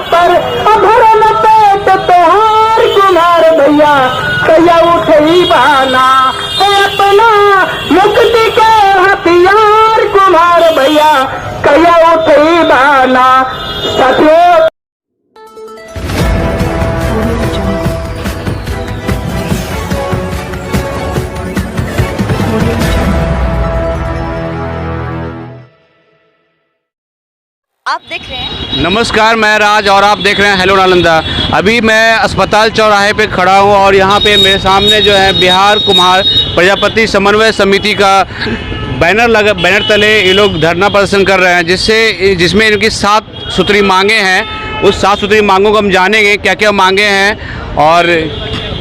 पर भरल पेट तोहार कुमार भैया कैया उठई बहाना अपना मुक्ति के हथियार कुमार भैया कैया उठई बहाना। साथियों आप देख रहे हैं। नमस्कार, मैं राज और आप देख रहे हैं हेलो नालंदा। अभी मैं अस्पताल चौराहे पे खड़ा हूँ और यहाँ पे मेरे सामने जो है बिहार कुम्हार प्रजापति समन्वय समिति का बैनर तले ये लोग धरना प्रदर्शन कर रहे हैं, जिसमें इनकी 7 सूत्री मांगे हैं। उस 7 सूत्री मांगों को हम जानेंगे क्या क्या मांगे हैं और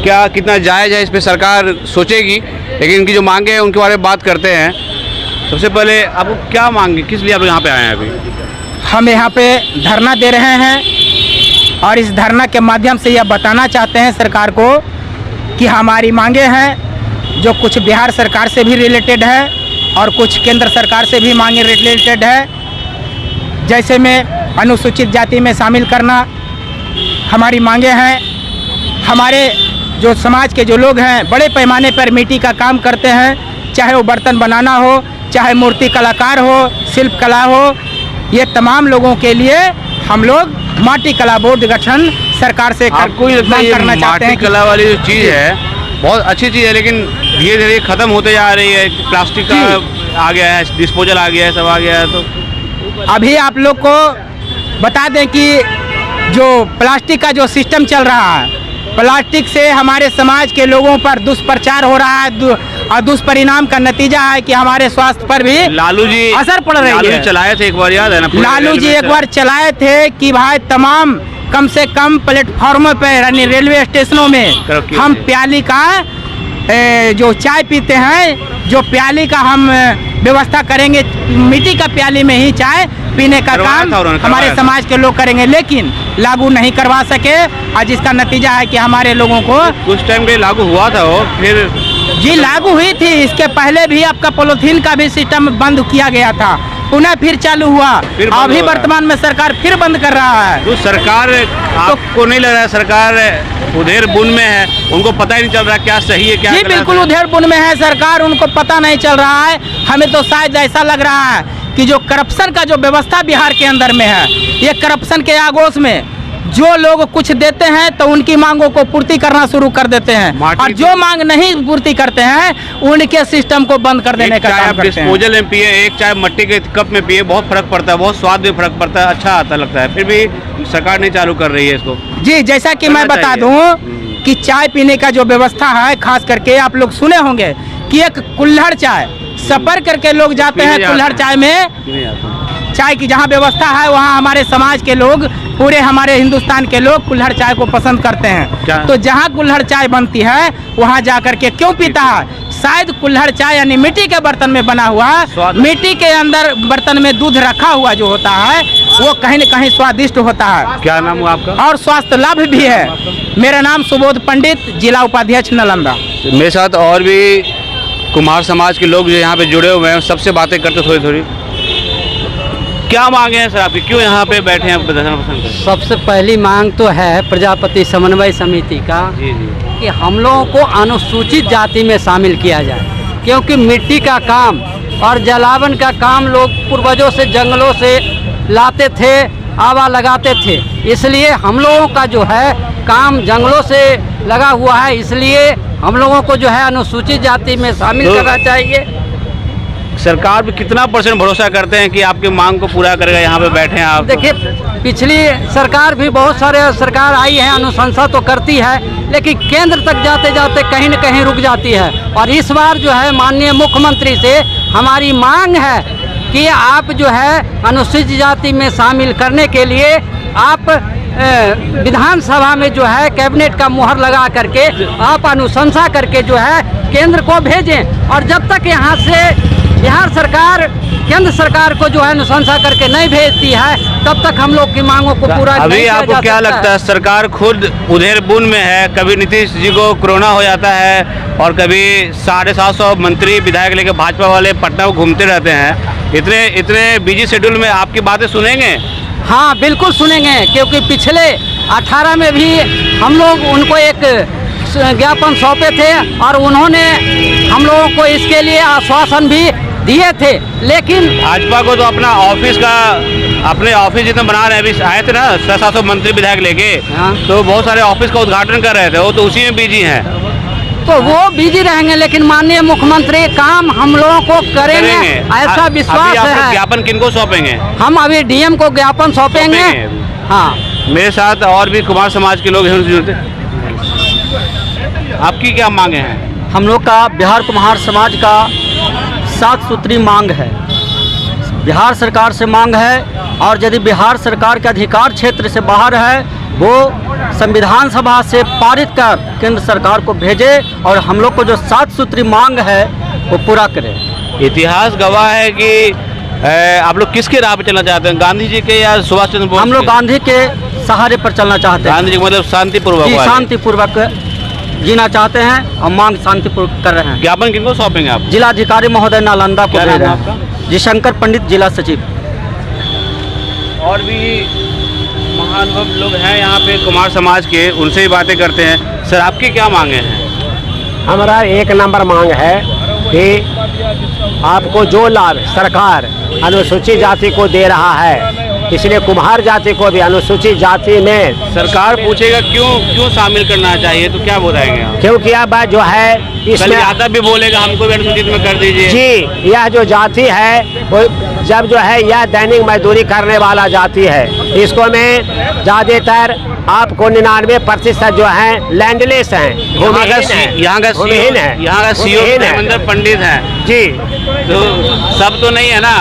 क्या कितना जायज़ है, इस पर सरकार सोचेगी। लेकिन इनकी जो मांगे हैं उनके बारे में बात करते हैं। सबसे पहले आपको क्या मांगे, किस लिए आप यहाँ पे आए हैं? अभी हम यहाँ पे धरना दे रहे हैं और इस धरना के माध्यम से यह बताना चाहते हैं सरकार को कि हमारी मांगे हैं जो कुछ बिहार सरकार से भी रिलेटेड है और कुछ केंद्र सरकार से भी मांगे रिलेटेड है। जैसे में अनुसूचित जाति में शामिल करना हमारी मांगे हैं। हमारे जो समाज के जो लोग हैं बड़े पैमाने पर मिट्टी का काम करते हैं, चाहे वो बर्तन बनाना हो, चाहे मूर्ति कलाकार हो, शिल्प कला हो, ये तमाम लोगों के लिए हम लोग माटी कला बोर्ड गठन सरकार से आपको करना चाहते हैं। कला वाली जो चीज़ है बहुत अच्छी चीज़ है, लेकिन धीरे धीरे ख़त्म होते जा रही है। प्लास्टिक का आ गया है, डिस्पोजल आ गया है, सब आ गया है। तो अभी आप लोग को बता दें कि जो प्लास्टिक का जो सिस्टम चल रहा है, प्लास्टिक से हमारे समाज के लोगों पर दुष्प्रचार हो रहा है और दुष्परिणाम का नतीजा है कि हमारे स्वास्थ्य पर भी लालू जी असर पड़ रही है। लालू जी चलाए थे एक बार, याद है ना? लालू जी एक बार चलाए थे कि भाई तमाम कम से कम प्लेटफॉर्मों पे यानी रेलवे स्टेशनों में हम प्याली का जो चाय पीते हैं, जो प्याली का हम व्यवस्था करेंगे, मिट्टी का प्याली में ही चाय पीने का काम हमारे समाज के लोग करेंगे, लेकिन लागू नहीं करवा सके और जिसका नतीजा है कि हमारे लोगों को कुछ टाइम के लागू हुआ था वो, फिर जी लागू हुई थी। इसके पहले भी आपका पॉलीथीन का भी सिस्टम बंद किया गया था, पुनः फिर चालू हुआ, अभी वर्तमान में सरकार फिर बंद कर रहा है। तो सरकार आपको नहीं लग रहा है सरकार उधेर बुन में है, उनको पता ही नहीं चल रहा क्या सही है क्या? जी बिल्कुल उधेर बुन में है सरकार, उनको पता नहीं चल रहा है। हमें तो शायद ऐसा लग रहा है कि जो करप्शन का जो व्यवस्था बिहार के अंदर में है, ये करप्शन के आगोश में जो लोग कुछ देते हैं तो उनकी मांगों को पूर्ति करना शुरू कर देते हैं और जो मांग नहीं पूर्ति करते हैं उनके सिस्टम को बंद कर देने का काम करते हैं। डिस्पोजल में पिए, एक चाय मट्टी के कप में पिए, बहुत फर्क पड़ता है, बहुत स्वाद में फर्क पड़ता है, अच्छा आता लगता है, फिर भी सरकार नहीं चालू कर रही है इसको। जी जैसा कि मैं बता दूं कि चाय पीने का जो व्यवस्था है, खास करके आप लोग सुने होंगे कि एक कुल्हड़ चाय सफर करके लोग जाते हैं, कुल्हड़ चाय में चाय की जहाँ व्यवस्था है वहाँ हमारे समाज के लोग, पूरे हमारे हिंदुस्तान के लोग कुल्हड़ चाय को पसंद करते हैं। तो जहाँ कुल्हड़ चाय बनती है वहाँ जा करके क्यों पीता है? शायद कुल्हड़ चाय यानी मिट्टी के बर्तन में बना हुआ, मिट्टी के अंदर बर्तन में दूध रखा हुआ जो होता है वो कहीं न कहीं स्वादिष्ट होता है। क्या नाम हुआ आपका? और स्वास्थ्य लाभ भी है। मेरा नाम सुबोध पंडित, जिला उपाध्यक्ष नालंदा। मेरे साथ और भी कुम्हार समाज के लोग जो यहाँ पे जुड़े हुए हैं, सबसे बातें करते थोड़ी थोड़ी। क्या मांगे हैं सर आपकी, क्यों यहाँ पे बैठे हैं प्रदर्शन पसंद करें? सबसे पहली मांग तो है प्रजापति समन्वय समिति का जी कि हम लोगों को अनुसूचित जाति में शामिल किया जाए, क्योंकि मिट्टी का काम और जलावन का काम लोग पूर्वजों से जंगलों से लाते थे, आवा लगाते थे, इसलिए हम लोगों का जो है काम जंगलों से लगा हुआ है, इसलिए हम लोगों को जो है अनुसूचित जाति में शामिल करना चाहिए। सरकार पे कितना % भरोसा करते हैं कि आपकी मांग को पूरा करेगा? यहाँ पे बैठे हैं आप। देखिए पिछली सरकार भी बहुत सारे सरकार आई है, अनुशंसा तो करती है, लेकिन केंद्र तक जाते जाते कहीं न कहीं रुक जाती है। और इस बार जो है माननीय मुख्यमंत्री से हमारी मांग है कि आप जो है अनुसूचित जाति में शामिल करने के लिए आप विधानसभा में जो है कैबिनेट का मुहर लगा करके आप अनुशंसा करके जो है केंद्र को भेजें। और जब तक यहाँ से बिहार सरकार केंद्र सरकार को जो है अनुशंसा करके नहीं भेजती है, तब तक हम लोग की मांगों को पूरा अभी नहीं किया आपको जा क्या सकता लगता है? सरकार खुद उधेर बुन में है, कभी नीतीश जी को कोरोना हो जाता है और कभी 750 मंत्री विधायक लेकर भाजपा वाले पटना को घूमते रहते हैं। इतने बिजी शेड्यूल में आपकी बातें सुनेंगे? हाँ बिल्कुल सुनेंगे, क्योंकि पिछले 18 में भी हम लोग उनको एक ज्ञापन सौंपे थे और उन्होंने हम लोगों को इसके लिए आश्वासन भी दिए थे। लेकिन भाजपा को तो अपना ऑफिस का अपने ऑफिस जितना बना रहे हैं, अभी आए थे ना 600-700 मंत्री विधायक लेके, हाँ। तो बहुत सारे ऑफिस का उद्घाटन कर रहे थे, वो तो उसी में बिजी हैं। तो वो बिजी रहेंगे, लेकिन माननीय मुख्यमंत्री काम हम लोगों को करेंगे ऐसा विश्वास अभी आप है। ज्ञापन किनको सौंपेंगे? हम अभी डीएम को ज्ञापन सौंपेंगे। हाँ, मेरे साथ और भी कुमार समाज के लोग हैं। आपकी क्या मांगे हैं? हम लोग का बिहार कुम्हार समाज का 7 सूत्री मांग है, बिहार सरकार से मांग है, और यदि बिहार सरकार के अधिकार क्षेत्र से बाहर है वो संविधान सभा से पारित कर केंद्र सरकार को भेजे और हम लोग को जो 7 सूत्री मांग है वो पूरा करें। इतिहास गवाह है कि आप लोग किसके राह पे चलना चाहते हैं, गांधी जी के या सुभाष चंद्र बोस? हम लोग गांधी के सहारे पर चलना चाहते हैं। गांधी जी मतलब शांतिपूर्वक? शांतिपूर्वक जीना चाहते हैं और मांग शांतिपूर्वक कर रहे हैं। ज्ञापन किनको सौंपेंगे आप? जिलाधिकारी महोदय नालंदा को दे रहे हैं। जी शंकर पंडित, जिला सचिव। और भी महानुभाव लोग हैं यहाँ पे कुमार समाज के, उनसे ही बातें करते हैं। सर आपकी क्या मांगे हैं? हमारा 1 नंबर मांग है कि आपको जो लाभ सरकार अनुसूचित जाति को दे रहा है, इसलिए कुम्हार जाति को भी अनुसूचित जाति में सरकार पूछेगा क्यों शामिल करना चाहिए, तो क्या बताएंगे आप? क्योंकि अब जो है इसमें यादव भी बोलेगा हमको भी अनुसूचित में कर दीजिए। जी, यह जो जाति है वो जब जो है यह दैनिक मजदूरी करने वाला जाति है, इसको में ज्यादातर आपको 99% जो है लैंडलेस हैं, यहाँ का सीओ धर्मेंद्र पंडित है जी। तो सब तो नहीं है ना,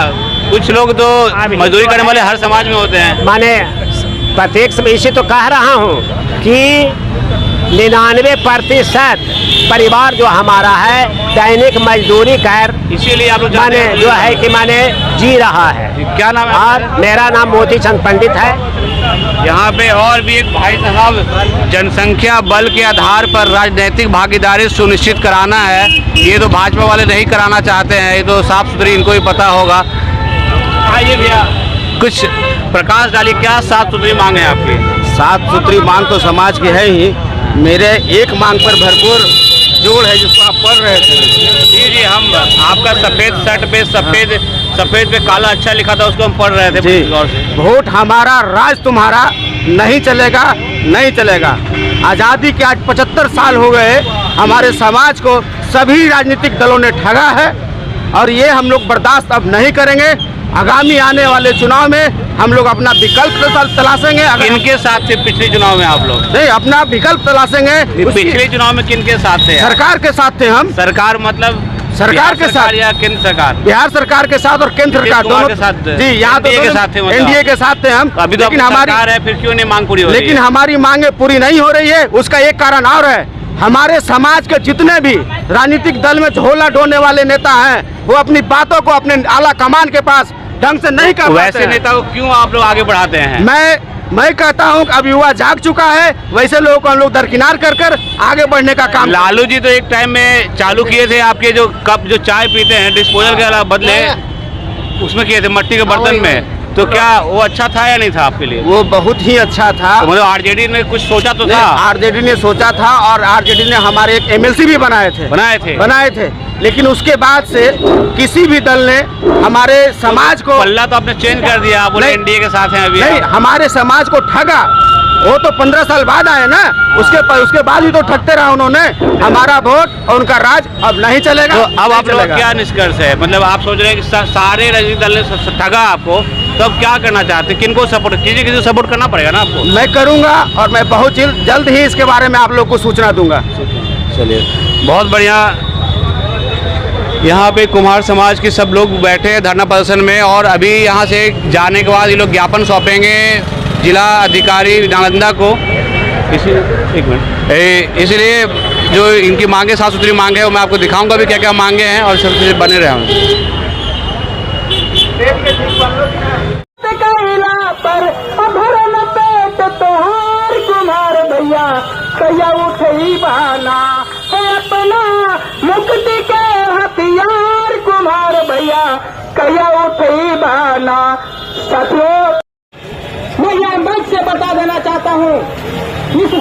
कुछ लोग तो मजदूरी करने वाले हर समाज में होते हैं। माने प्रत्येक में इसे तो कह रहा हूँ कि 99% परिवार जो हमारा है दैनिक मजदूरी कर, इसीलिए आप लोग माने जो है कि माने जी रहा है। क्या नाम है? और मेरा नाम मोती चंद पंडित है। यहाँ पे और भी एक भाई साहब, जनसंख्या बल के आधार पर राजनीतिक भागीदारी सुनिश्चित कराना है, ये तो भाजपा वाले नहीं कराना चाहते हैं, ये तो साफ सुथरी इनको ही पता होगा। आइए भैया कुछ प्रकाश डालिए, क्या 7 सूत्री मांग है आपकी? 7 सूत्री मांग तो समाज की है ही, मेरे एक मांग पर भरपूर जोड़ है जिसको आप पढ़ रहे थे। जी हम आपका सफ़ेद शर्ट पे सफ़ेद पे काला अच्छा लिखा था, उसको हम पढ़ रहे थे जी। गौर से। वोट हमारा राज तुम्हारा नहीं चलेगा, नहीं चलेगा। आज़ादी के आज 75 साल हो गए, हमारे समाज को सभी राजनीतिक दलों ने ठगा है और ये हम लोग बर्दाश्त अब नहीं करेंगे। आगामी आने वाले चुनाव में हम लोग अपना विकल्प तलाशेंगे। किनके साथ थे पिछले चुनाव में आप लोग? नहीं, अपना विकल्प तलाशेंगे। पिछले चुनाव में किनके साथ थे? सरकार के साथ थे हम। सरकार मतलब सरकार के साथ या केंद्र सरकार? बिहार सरकार के साथ और केंद्र सरकार दोनों के साथ। जी, यहाँ तो के साथ थे, एनडीए के साथ थे हम। अभी तो लेकिन हमारी सरकार है, फिर क्यों नहीं मांग पूरी हो रही है? लेकिन हमारी मांगे पूरी नहीं हो रही है। उसका एक कारण और है, हमारे समाज के जितने भी राजनीतिक दल में झोला ढोने वाले नेता हैं वो अपनी बातों को अपने आला कमान के पास ढंग से नहीं कर पाते। वैसे नेता को क्यों आप लोग आगे बढ़ाते हैं? मैं कहता हूं कि अब युवा जाग चुका है, वैसे लोगों को हम लोग दरकिनार कर आगे बढ़ने का काम। लालू जी तो एक टाइम में चालू किए थे, आपके जो कप जो चाय पीते हैं डिस्पोजल के बदले उसमें किए थे मिट्टी के बर्तन में, तो क्या वो अच्छा था या नहीं था आपके लिए? वो बहुत ही अच्छा था। तो मतलब आरजेडी ने कुछ सोचा तो था? आरजेडी ने सोचा था और आरजेडी ने हमारे एक एमएलसी भी बनाए थे, लेकिन उसके बाद से किसी भी दल ने हमारे समाज को पल्ला तो आपने चेंज कर दिया, आप बोले एनडीए के साथ हैं अभी। नहीं, हमारे समाज को ठगा। वो तो 15 साल बाद आए ना, उसके बाद भी तो ठगते रहा उन्होंने। हमारा वोट और उनका राज अब नहीं चलेगा। तो अब आप लोग क्या निष्कर्ष है, मतलब आप सोच रहे हैं कि सारे राजनीतिक दल ने ठगा आपको, तो अब क्या करना चाहते हैं? किनको सपोर्ट? किसी को सपोर्ट करना पड़ेगा ना आपको। मैं करूंगा और मैं बहुत जल्द ही इसके बारे में आप लोग को सूचना दूंगा। चलिए, बहुत बढ़िया। यहाँ पे कुम्हार समाज के सब लोग बैठे हैं धरना प्रदर्शन में, और अभी यहाँ से जाने के बाद ये लोग ज्ञापन सौंपेंगे जिला अधिकारी नालंदा को। एक मिनट, इसलिए जो इनकी मांगे 7 सूत्री मांगे वो मैं आपको दिखाऊंगा भी क्या क्या मांगे हैं, और सबसे बने रहे कैया उठई बहाना है अपना मुक्ति के हथियार कुम्हार भैया, कैया उठई बहाना। साथियों से बता देना चाहता हूँ इस